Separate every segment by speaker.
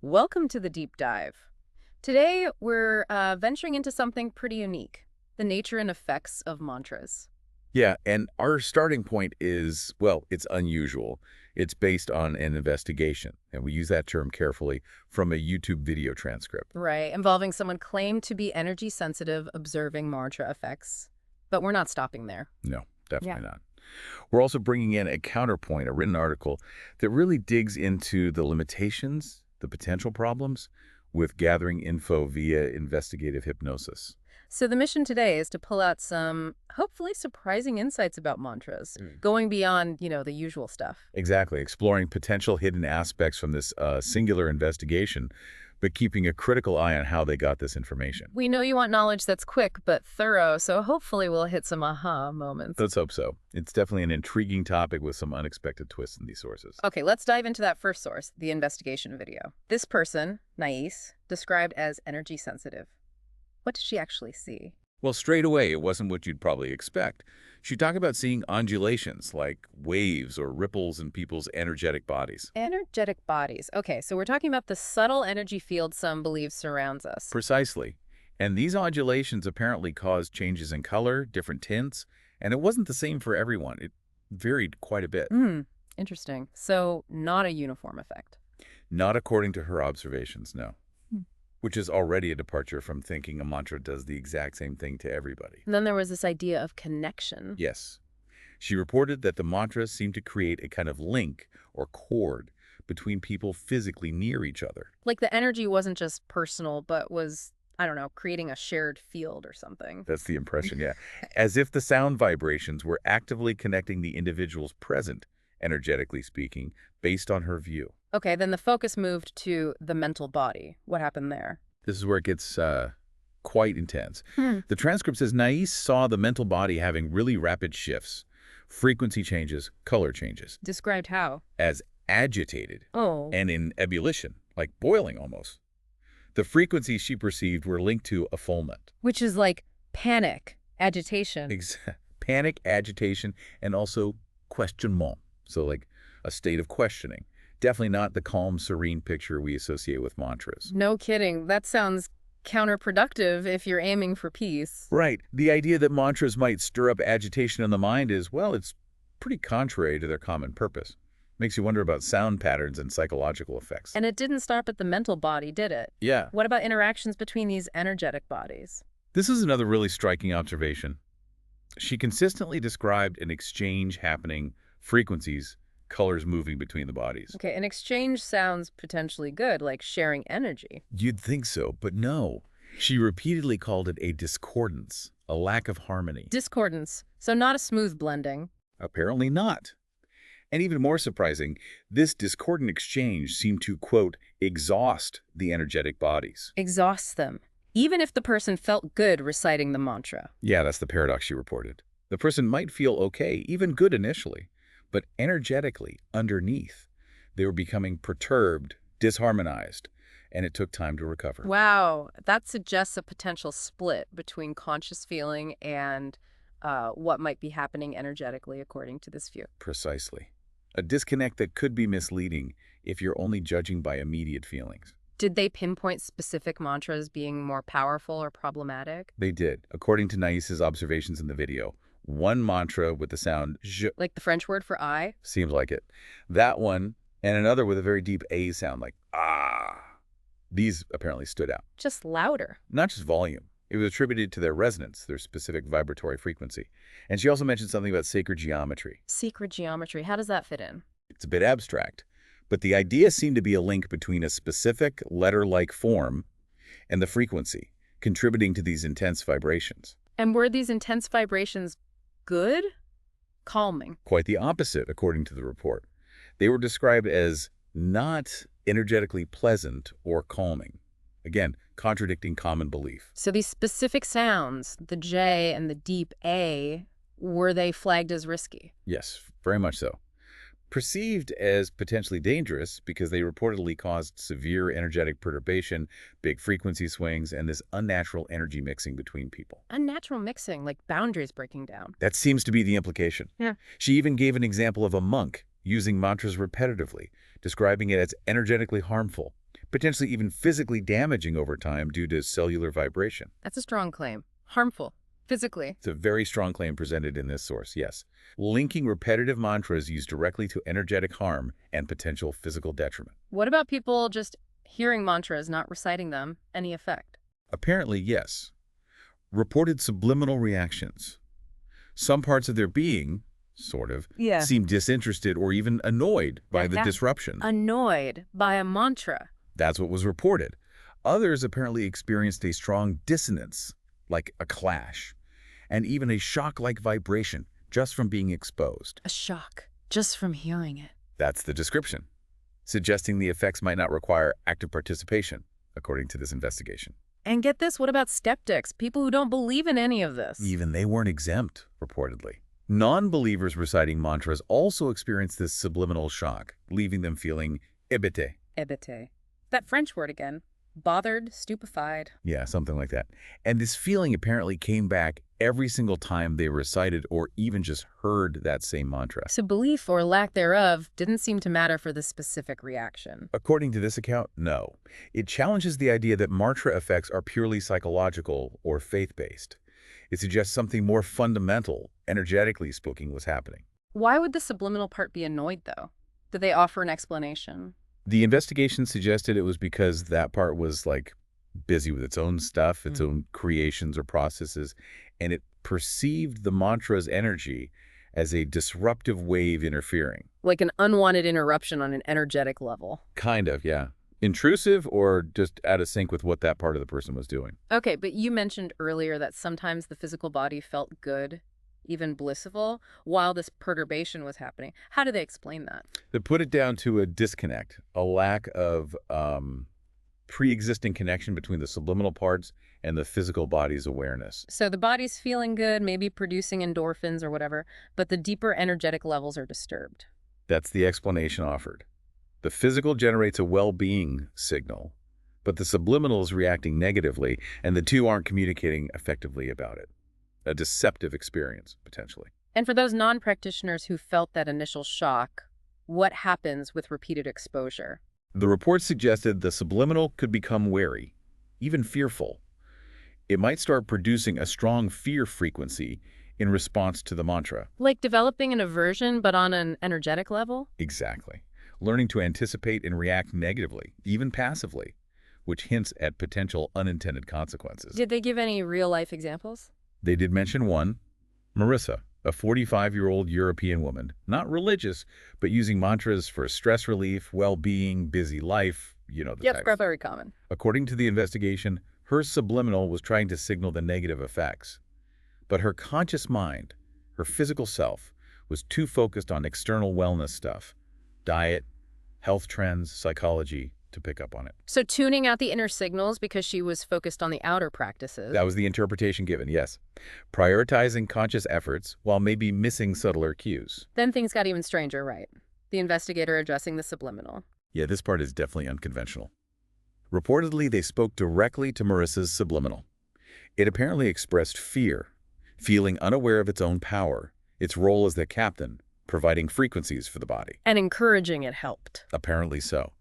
Speaker 1: Welcome to the deep dive. Today, we're venturing into something pretty unique, the nature and effects of mantras.
Speaker 2: Yeah, and our starting point is, well, it's unusual. It's based on an investigation, and we use that term carefully from a YouTube video transcript.
Speaker 1: Right, involving someone claimed to be energy sensitive observing mantra effects. But we're not stopping there.
Speaker 2: No,
Speaker 1: Yeah.
Speaker 2: definitely not. We're also bringing in a counterpoint, a written article that really digs into the limitations, the potential problems with gathering info via investigative hypnosis.
Speaker 1: So the mission today is to pull out some hopefully surprising insights about mantras, going beyond, the usual stuff.
Speaker 2: Exactly, exploring potential hidden aspects from this singular investigation, but keeping a critical eye on how they got this information.
Speaker 1: We know you want knowledge that's quick but thorough, so hopefully we'll hit some aha moments.
Speaker 2: Let's hope so. It's definitely an intriguing topic with some unexpected twists in these sources.
Speaker 1: Okay, let's dive into that first source, the investigation video. This person, Nais, described as energy sensitive. What did she actually see?
Speaker 2: Well, straight away, it wasn't what you'd probably expect. She talked about seeing undulations, like waves or ripples in people's energetic bodies.
Speaker 1: Energetic bodies. Okay, so we're talking about the subtle energy field some believe surrounds us.
Speaker 2: Precisely. And these undulations apparently caused changes in color, different tints, and it wasn't the same for everyone. It varied quite a bit.
Speaker 1: Interesting. So not a uniform effect.
Speaker 2: Not according to her observations, no.
Speaker 1: Hmm.
Speaker 2: Which is already a departure from thinking a mantra does the exact same thing to everybody.
Speaker 1: And then there was this idea of connection.
Speaker 2: Yes. She reported that the mantras seemed to create a kind of link or cord between people physically near each other.
Speaker 1: Like the energy wasn't just personal, but was, I don't know, creating a shared field or something.
Speaker 2: That's the impression, yeah. As if the sound vibrations were actively connecting the individuals present, energetically speaking, based on her view.
Speaker 1: Okay, then the focus moved to the mental body. What happened there?
Speaker 2: This is where it gets quite intense. The transcript says Nais saw the mental body having really rapid shifts, frequency changes, color changes,
Speaker 1: Described how?
Speaker 2: as agitated
Speaker 1: Oh.
Speaker 2: and in ebullition, like boiling almost. The frequencies she perceived were linked to affolement.
Speaker 1: Which is like panic, agitation.
Speaker 2: Panic, agitation, and also questionnement. So like a state of questioning. Definitely not the calm, serene picture we associate with mantras.
Speaker 1: No kidding. That sounds counterproductive if you're aiming for peace.
Speaker 2: Right. The idea that mantras might stir up agitation in the mind is, well, it's pretty contrary to their common purpose. Makes you wonder about sound patterns and psychological effects.
Speaker 1: And it didn't stop at the mental body, did it?
Speaker 2: Yeah.
Speaker 1: What about interactions between these energetic bodies?
Speaker 2: This is another really striking observation. She consistently described an exchange happening, frequencies, colors moving between the bodies.
Speaker 1: Okay, an exchange sounds potentially good, like sharing energy.
Speaker 2: You'd think so, but no. She repeatedly called it a discordance, a lack of harmony.
Speaker 1: Discordance, so not a smooth blending.
Speaker 2: Apparently not. And even more surprising, this discordant exchange seemed to, quote, exhaust the energetic bodies.
Speaker 1: Exhausts them, even if the person felt good reciting the mantra.
Speaker 2: Yeah, that's the paradox she reported. The person might feel okay, even good initially, but energetically, underneath, they were becoming perturbed, disharmonized, and it took time to recover.
Speaker 1: Wow, that suggests a potential split between conscious feeling and what might be happening energetically, according to this view.
Speaker 2: Precisely. A disconnect that could be misleading if you're only judging by immediate feelings.
Speaker 1: Did they pinpoint specific mantras being more powerful or problematic?
Speaker 2: They did, according to Nais's observations in the video. One mantra with the sound zh
Speaker 1: Like the French word for I?
Speaker 2: seems like it. That one, and another with a very deep A sound like ah. These apparently stood out.
Speaker 1: Just louder.
Speaker 2: Not just volume. It was attributed to their resonance, their specific vibratory frequency. And she also mentioned something about sacred geometry.
Speaker 1: Secret geometry, how does that fit in?
Speaker 2: It's a bit abstract, but the idea seemed to be a link between a specific letter-like form and the frequency, contributing to these intense vibrations.
Speaker 1: And were these intense vibrations good? Calming.
Speaker 2: Quite the opposite, according to the report. They were described as not energetically pleasant or calming. Again, contradicting common belief.
Speaker 1: So these specific sounds, the J and the deep A, were they flagged as risky?
Speaker 2: Yes, very much so. Perceived as potentially dangerous because they reportedly caused severe energetic perturbation, big frequency swings, and this unnatural energy mixing between people.
Speaker 1: Unnatural mixing, like boundaries breaking down.
Speaker 2: That seems to be the implication.
Speaker 1: Yeah.
Speaker 2: She even gave an example of a monk using mantras repetitively, describing it as energetically harmful, potentially even physically damaging over time due to cellular vibration.
Speaker 1: That's a strong claim. Harmful. Physically.
Speaker 2: It's a very strong claim presented in this source, yes. Linking repetitive mantras used directly to energetic harm and potential physical detriment.
Speaker 1: What about people just hearing mantras, not reciting them? Any effect?
Speaker 2: Apparently, yes. Reported subliminal reactions. Some parts of their being, sort of,
Speaker 1: Yeah.
Speaker 2: seem disinterested or even annoyed by the disruption.
Speaker 1: Annoyed by a mantra.
Speaker 2: That's what was reported. Others apparently experienced a strong dissonance, like a clash, and even a shock-like vibration just from being exposed.
Speaker 1: A shock, just from hearing it.
Speaker 2: That's the description, suggesting the effects might not require active participation, according to this investigation.
Speaker 1: And get this, what about skeptics, people who don't believe in any of this?
Speaker 2: Even they weren't exempt, reportedly. Non-believers reciting mantras also experienced this subliminal shock, leaving them feeling hébété.
Speaker 1: Hébété. That French word again. Bothered, stupefied.
Speaker 2: Yeah, something like that. And this feeling apparently came back every single time they recited or even just heard that same mantra.
Speaker 1: So belief or lack thereof didn't seem to matter for the specific reaction.
Speaker 2: According to this account, no. It challenges the idea that mantra effects are purely psychological or faith-based. It suggests something more fundamental, energetically speaking, was happening.
Speaker 1: Why would the subliminal part be annoyed, though? Did they offer an explanation?
Speaker 2: The investigation suggested it was because that part was, like, busy with its own stuff, its own creations or processes, and it perceived the mantra's energy as a disruptive wave interfering.
Speaker 1: Like an unwanted interruption on an energetic level.
Speaker 2: Kind of, yeah. Intrusive or just out of sync with what that part of the person was doing.
Speaker 1: Okay, but you mentioned earlier that sometimes the physical body felt good, even blissful, while this perturbation was happening. How do they explain that?
Speaker 2: They put it down to a disconnect, a lack of pre-existing connection between the subliminal parts and the physical body's awareness.
Speaker 1: So the body's feeling good, maybe producing endorphins or whatever, but the deeper energetic levels are disturbed.
Speaker 2: That's the explanation offered. The physical generates a well-being signal, but the subliminal is reacting negatively, and the two aren't communicating effectively about it. A deceptive experience, potentially.
Speaker 1: And for those non-practitioners who felt that initial shock, what happens with repeated exposure?
Speaker 2: The report suggested the subliminal could become wary, even fearful. It might start producing a strong fear frequency in response to the mantra.
Speaker 1: Like developing an aversion, but on an energetic level?
Speaker 2: Exactly. Learning to anticipate and react negatively, even passively, which hints at potential unintended consequences.
Speaker 1: Did they give any real-life examples?
Speaker 2: They did mention one, Marissa, a 45-year-old European woman, not religious, but using mantras for stress relief, well-being, busy life, you know the type.
Speaker 1: Yep, very common.
Speaker 2: According to the investigation, her subliminal was trying to signal the negative effects. But her conscious mind, her physical self, was too focused on external wellness stuff, diet, health trends, psychology, to pick up on it.
Speaker 1: So tuning out the inner signals because she was focused on the outer practices.
Speaker 2: That was the interpretation given, yes. Prioritizing conscious efforts while maybe missing subtler cues.
Speaker 1: Then things got even stranger, right? The investigator addressing the subliminal.
Speaker 2: Yeah, this part is definitely unconventional. Reportedly, they spoke directly to Marissa's subliminal. It apparently expressed fear, feeling unaware of its own power, its role as the captain, providing frequencies for the body.
Speaker 1: And encouraging it helped.
Speaker 2: Apparently so.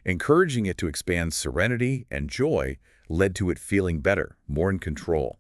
Speaker 2: Encouraging it to expand serenity and joy led to it feeling better, more in control.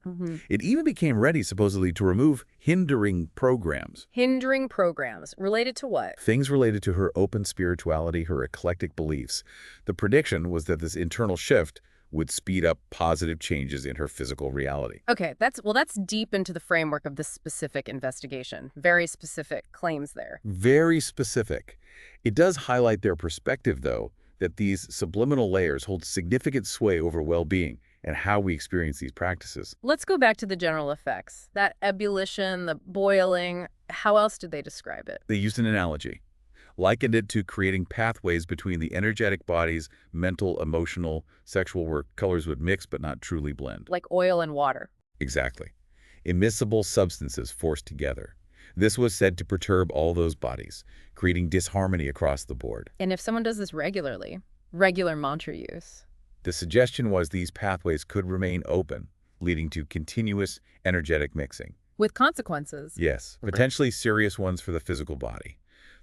Speaker 2: It even became ready, supposedly, to remove hindering programs.
Speaker 1: Hindering programs. Related to what?
Speaker 2: Things related to her open spirituality, her eclectic beliefs. The prediction was that this internal shift would speed up positive changes in her physical reality.
Speaker 1: Okay, that's deep into the framework of this specific investigation. Very specific claims there.
Speaker 2: Very specific. It does highlight their perspective, though, that these subliminal layers hold significant sway over well-being and how we experience these practices.
Speaker 1: Let's go back to the general effects. That ebullition, the boiling, how else did they describe it?
Speaker 2: They used an analogy, likened it to creating pathways between the energetic body's mental, emotional, sexual, where colors would mix but not truly blend.
Speaker 1: Like oil and water.
Speaker 2: Exactly. Immiscible substances forced together. This was said to perturb all those bodies, creating disharmony across the board.
Speaker 1: And if someone does this regularly, regular mantra use.
Speaker 2: The suggestion was these pathways could remain open, leading to continuous energetic mixing.
Speaker 1: With consequences.
Speaker 2: Yes, potentially serious ones for the physical body.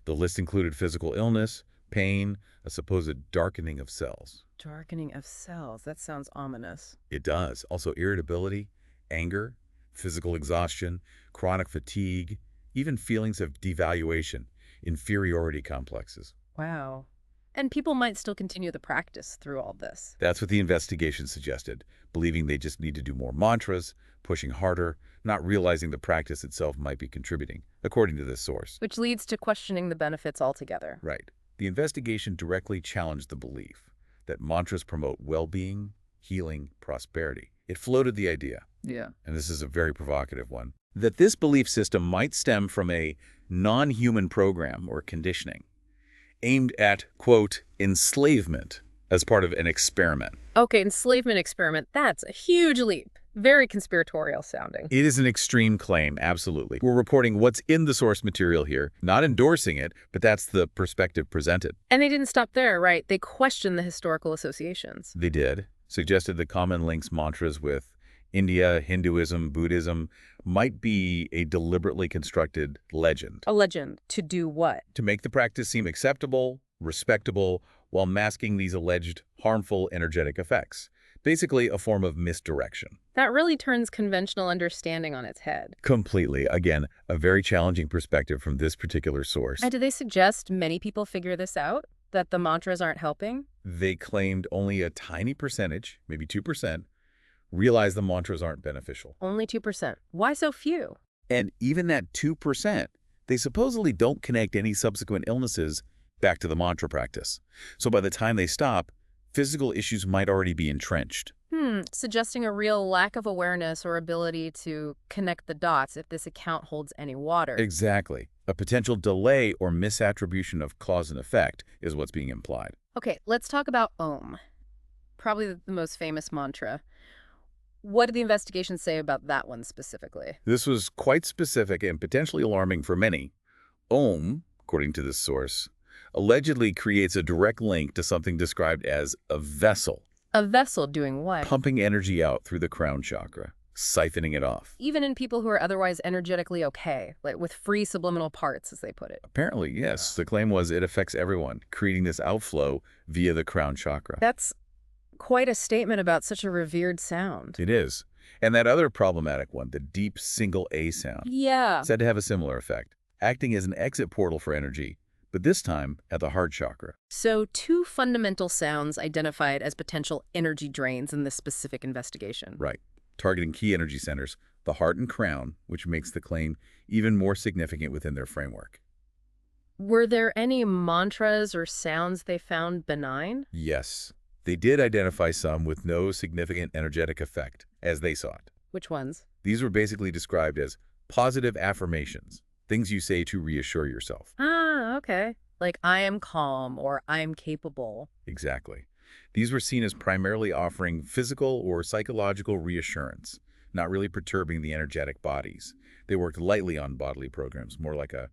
Speaker 2: The list included physical illness, pain, a supposed darkening of cells.
Speaker 1: Darkening of cells. That sounds ominous.
Speaker 2: It does. Also irritability, anger, physical exhaustion, chronic fatigue, even feelings of devaluation, inferiority complexes.
Speaker 1: Wow. And people might still continue the practice through all this.
Speaker 2: That's what the investigation suggested, believing they just need to do more mantras, pushing harder, not realizing the practice itself might be contributing, according to this source.
Speaker 1: Which leads to questioning the benefits altogether.
Speaker 2: Right. The investigation directly challenged the belief that mantras promote well-being, healing, prosperity. It floated the idea,
Speaker 1: Yeah.
Speaker 2: and this is a very provocative one, that this belief system might stem from a non-human program or conditioning aimed at, quote, enslavement as part of an experiment.
Speaker 1: Okay, enslavement experiment. That's a huge leap. Very conspiratorial sounding.
Speaker 2: It is an extreme claim, absolutely. We're reporting what's in the source material here, not endorsing it, but that's the perspective presented.
Speaker 1: And they didn't stop there, right? They questioned the historical associations.
Speaker 2: They did, suggested the common links mantras with India, Hinduism, Buddhism might be a deliberately constructed legend.
Speaker 1: A legend. To do what?
Speaker 2: To make the practice seem acceptable, respectable, while masking these alleged harmful energetic effects. Basically, a form of misdirection.
Speaker 1: That really turns conventional understanding on its head.
Speaker 2: Completely. Again, a very challenging perspective from this particular source.
Speaker 1: And do they suggest many people figure this out? That the mantras aren't helping?
Speaker 2: They claimed only a tiny percentage, maybe 2%, realize the mantras aren't beneficial.
Speaker 1: Only 2%. Why so few?
Speaker 2: And even that 2%, they supposedly don't connect any subsequent illnesses back to the mantra practice. So by the time they stop, physical issues might already be entrenched.
Speaker 1: Suggesting a real lack of awareness or ability to connect the dots if this account holds any water.
Speaker 2: Exactly. A potential delay or misattribution of cause and effect is what's being implied.
Speaker 1: Okay, let's talk about Om. Probably the most famous mantra. What did the investigation say about that one specifically?
Speaker 2: This was quite specific and potentially alarming for many. Om, according to this source, allegedly creates a direct link to something described as a vessel.
Speaker 1: A vessel doing what?
Speaker 2: Pumping energy out through the crown chakra, siphoning it off.
Speaker 1: Even in people who are otherwise energetically okay, like with free subliminal parts, as they put it.
Speaker 2: Apparently, yes. The claim was it affects everyone, creating this outflow via the crown chakra.
Speaker 1: That's quite a statement about such a revered sound.
Speaker 2: It is. And that other problematic one, the deep single A sound,
Speaker 1: Yeah.
Speaker 2: said to have a similar effect, acting as an exit portal for energy, but this time at the heart chakra.
Speaker 1: So two fundamental sounds identified as potential energy drains in this specific investigation.
Speaker 2: Right. Targeting key energy centers, the heart and crown, which makes the claim even more significant within their framework.
Speaker 1: Were there any mantras or sounds they found benign?
Speaker 2: Yes. They did identify some with no significant energetic effect, as they saw it.
Speaker 1: Which ones?
Speaker 2: These were basically described as positive affirmations, things you say to reassure yourself.
Speaker 1: Ah, okay. Like, I am calm or I am capable.
Speaker 2: Exactly. These were seen as primarily offering physical or psychological reassurance, not really perturbing the energetic bodies. They worked lightly on bodily programs, more like a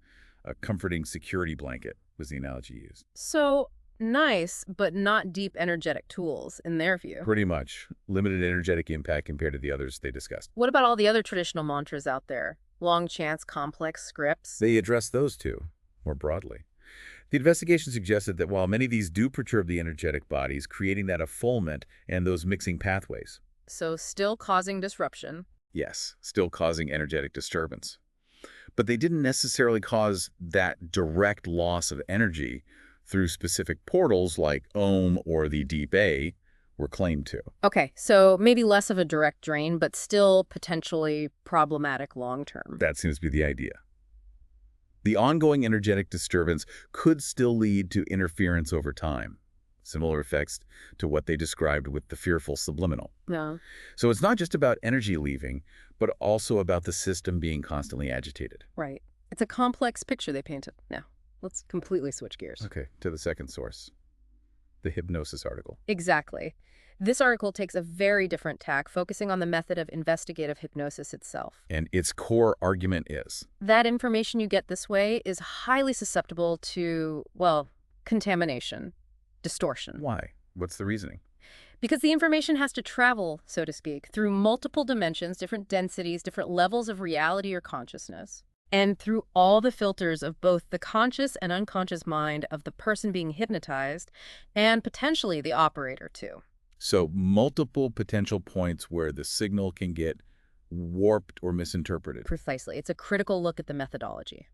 Speaker 2: comforting security blanket was the analogy used.
Speaker 1: So, nice, but not deep energetic tools, in their view.
Speaker 2: Pretty much. Limited energetic impact compared to the others they discussed.
Speaker 1: What about all the other traditional mantras out there? Long chants, complex scripts?
Speaker 2: They addressed those too, more broadly. The investigation suggested that while many of these do perturb the energetic bodies, creating that effulgent and those mixing pathways.
Speaker 1: So still causing disruption.
Speaker 2: Yes, still causing energetic disturbance. But they didn't necessarily cause that direct loss of energy through specific portals like Om or the Deep A were claimed to.
Speaker 1: Okay, so maybe less of a direct drain, but still potentially problematic long-term.
Speaker 2: That seems to be the idea. The ongoing energetic disturbance could still lead to interference over time, similar effects to what they described with the fearful subliminal.
Speaker 1: No.
Speaker 2: So it's not just about energy leaving, but also about the system being constantly agitated.
Speaker 1: Right. It's a complex picture they painted. Now, let's completely switch gears.
Speaker 2: Okay, to the second source, the hypnosis article.
Speaker 1: Exactly. This article takes a very different tack, focusing on the method of investigative hypnosis itself.
Speaker 2: And its core argument is
Speaker 1: That information you get this way is highly susceptible to, well, contamination, distortion.
Speaker 2: why? What's the reasoning?
Speaker 1: Because the information has to travel, so to speak, through multiple dimensions, different densities, different levels of reality or consciousness. And through all the filters of both the conscious and unconscious mind of the person being hypnotized and potentially the operator too.
Speaker 2: So multiple potential points where the signal can get warped or misinterpreted.
Speaker 1: Precisely. It's a critical look at the methodology.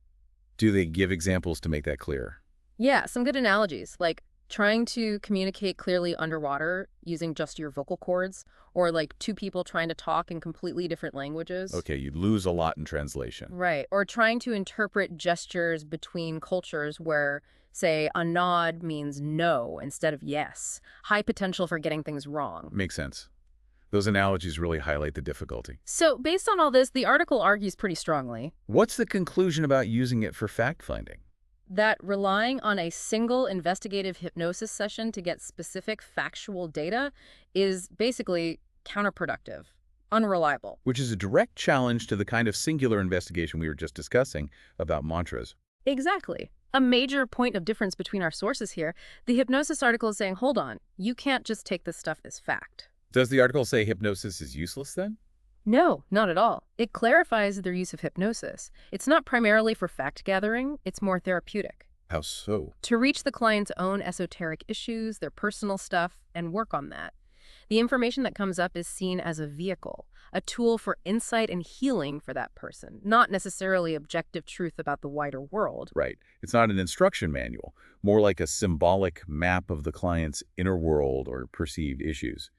Speaker 2: Do they give examples to make that clear?
Speaker 1: Yeah, some good analogies, like trying to communicate clearly underwater using just your vocal cords, or like two people trying to talk in completely different languages.
Speaker 2: Okay, you'd lose a lot in translation.
Speaker 1: Right. Or trying to interpret gestures between cultures where, say, a nod means no instead of yes. High potential for getting things wrong.
Speaker 2: Makes sense. Those analogies really highlight the difficulty.
Speaker 1: So, based on all this, the article argues pretty strongly
Speaker 2: What's the conclusion about using it for fact-finding?
Speaker 1: that relying on a single investigative hypnosis session to get specific factual data is basically counterproductive, unreliable.
Speaker 2: Which is a direct challenge to the kind of singular investigation we were just discussing about mantras.
Speaker 1: Exactly. A major point of difference between our sources here, the hypnosis article is saying, hold on, you can't just take this stuff as fact.
Speaker 2: Does the article say hypnosis is useless then?
Speaker 1: No, not at all. It clarifies their use of hypnosis. It's not primarily for fact-gathering, it's more therapeutic.
Speaker 2: How so?
Speaker 1: To reach the client's own esoteric issues, their personal stuff, and work on that. The information that comes up is seen as a vehicle, a tool for insight and healing for that person, not necessarily objective truth about the wider world.
Speaker 2: Right. It's not an instruction manual, more like a symbolic map of the client's inner world or perceived issues.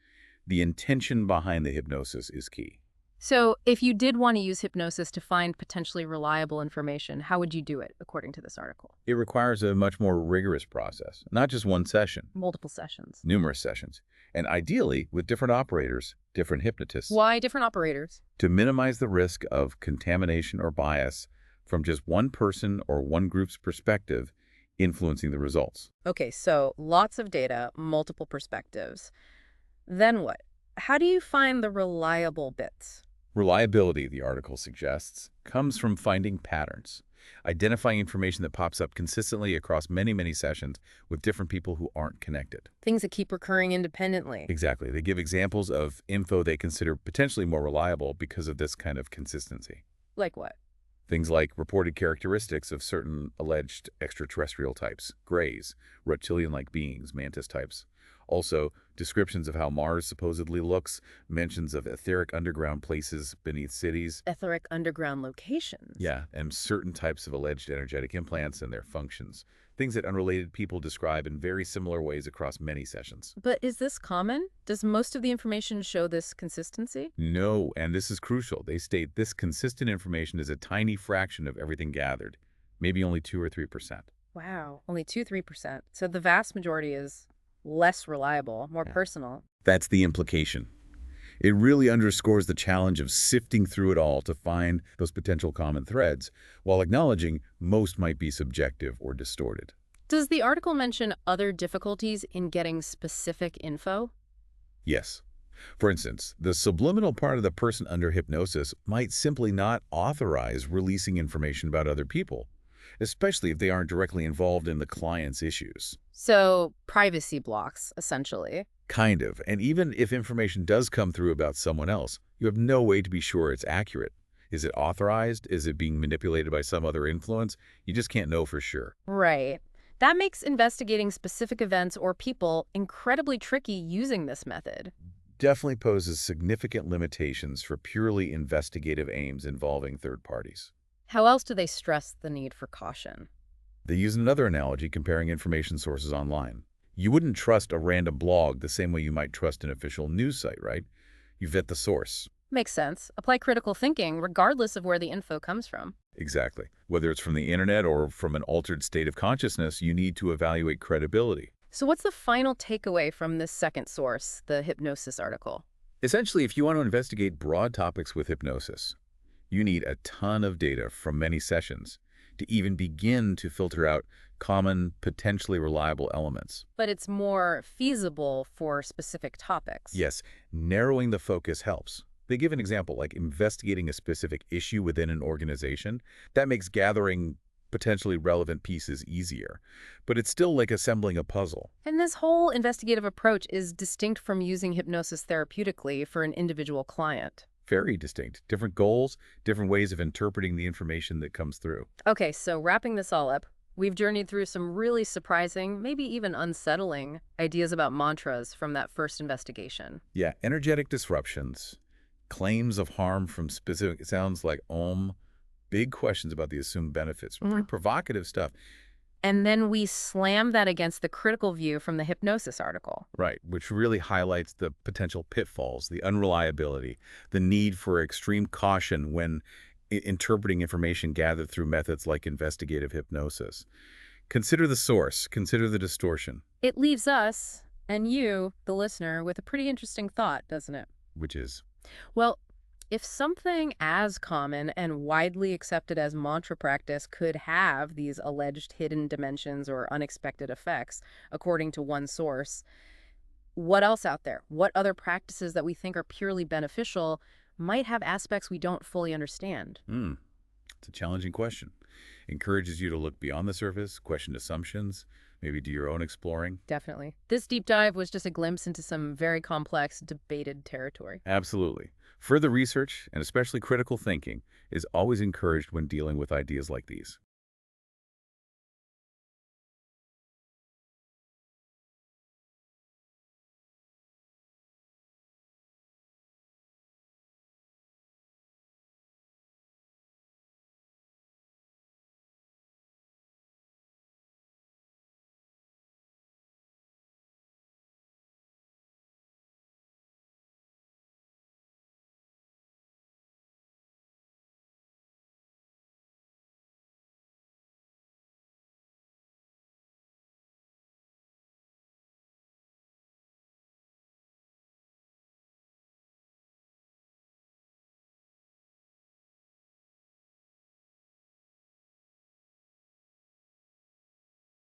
Speaker 2: The intention behind the hypnosis is key.
Speaker 1: So, if you did want to use hypnosis to find potentially reliable information, how would you do it, according to this article?
Speaker 2: It requires a much more rigorous process, not just one session,
Speaker 1: Multiple sessions.
Speaker 2: numerous sessions, and ideally with different operators, different hypnotists,
Speaker 1: Why different operators?
Speaker 2: to minimize the risk of contamination or bias from just one person or one group's perspective influencing the results.
Speaker 1: Okay, so lots of data, multiple perspectives. Then what? How do you find the reliable bits?
Speaker 2: Reliability, the article suggests, comes from finding patterns, identifying information that pops up consistently across many, many sessions with different people who aren't connected.
Speaker 1: Things that keep recurring independently.
Speaker 2: Exactly. They give examples of info they consider potentially more reliable because of this kind of consistency.
Speaker 1: Like what?
Speaker 2: Things like reported characteristics of certain alleged extraterrestrial types, greys, reptilian-like beings, mantis types. Also, descriptions of how Mars supposedly looks, mentions of etheric underground places beneath cities.
Speaker 1: Etheric underground locations.
Speaker 2: Yeah, and certain types of alleged energetic implants and their functions. Things that unrelated people describe in very similar ways across many sessions.
Speaker 1: But is this common? Does most of the information show this consistency?
Speaker 2: No, and this is crucial. They state this consistent information is a tiny fraction of everything gathered, maybe only 2 or 3%.
Speaker 1: Wow, only 2–3%. So the vast majority is less reliable, more
Speaker 2: Yeah.
Speaker 1: personal.
Speaker 2: That's the implication. It really underscores the challenge of sifting through it all to find those potential common threads, while acknowledging most might be subjective or distorted.
Speaker 1: Does the article mention other difficulties in getting specific info?
Speaker 2: Yes. For instance, the subliminal part of the person under hypnosis might simply not authorize releasing information about other people, especially if they aren't directly involved in the client's issues.
Speaker 1: So, privacy blocks, essentially.
Speaker 2: Kind of. And even if information does come through about someone else, you have no way to be sure it's accurate. Is it authorized? Is it being manipulated by some other influence? You just can't know for sure.
Speaker 1: Right. That makes investigating specific events or people incredibly tricky using this method.
Speaker 2: Definitely poses significant limitations for purely investigative aims involving third parties.
Speaker 1: How else do they stress the need for caution?
Speaker 2: They use another analogy comparing information sources online. You wouldn't trust a random blog the same way you might trust an official news site, right? You vet the source.
Speaker 1: Makes sense. Apply critical thinking regardless of where the info comes from.
Speaker 2: Exactly. Whether it's from the internet or from an altered state of consciousness, you need to evaluate credibility.
Speaker 1: So what's the final takeaway from this second source, the hypnosis article?
Speaker 2: Essentially, if you want to investigate broad topics with hypnosis, you need a ton of data from many sessions to even begin to filter out common, potentially reliable elements.
Speaker 1: But it's more feasible for specific topics.
Speaker 2: Yes, narrowing the focus helps. They give an example, like investigating a specific issue within an organization. That makes gathering potentially relevant pieces easier. But it's still like assembling a puzzle.
Speaker 1: And this whole investigative approach is distinct from using hypnosis therapeutically for an individual client.
Speaker 2: Very distinct. Different goals, different ways of interpreting the information that comes through.
Speaker 1: Okay, so wrapping this all up, we've journeyed through some really surprising, maybe even unsettling ideas about mantras from that first investigation.
Speaker 2: Yeah, energetic disruptions, claims of harm from specific sounds like Om, big questions about the assumed benefits. Pretty provocative stuff.
Speaker 1: And then we slam that against the critical view from the hypnosis article.
Speaker 2: Right, which really highlights the potential pitfalls, the unreliability, the need for extreme caution when interpreting information gathered through methods like investigative hypnosis. Consider the source, consider the distortion,
Speaker 1: It leaves us, and you, the listener, with a pretty interesting thought, doesn't it?
Speaker 2: which is,
Speaker 1: Well, if something as common and widely accepted as mantra practice could have these alleged hidden dimensions or unexpected effects, according to one source, what else out there? What other practices that we think are purely beneficial might have aspects we don't fully understand?
Speaker 2: it's a challenging question. Encourages you to look beyond the surface, question assumptions, maybe do your own exploring.
Speaker 1: Definitely. This deep dive was just a glimpse into some very complex, debated territory.
Speaker 2: Absolutely. Further research, and especially critical thinking, is always encouraged when dealing with ideas like these.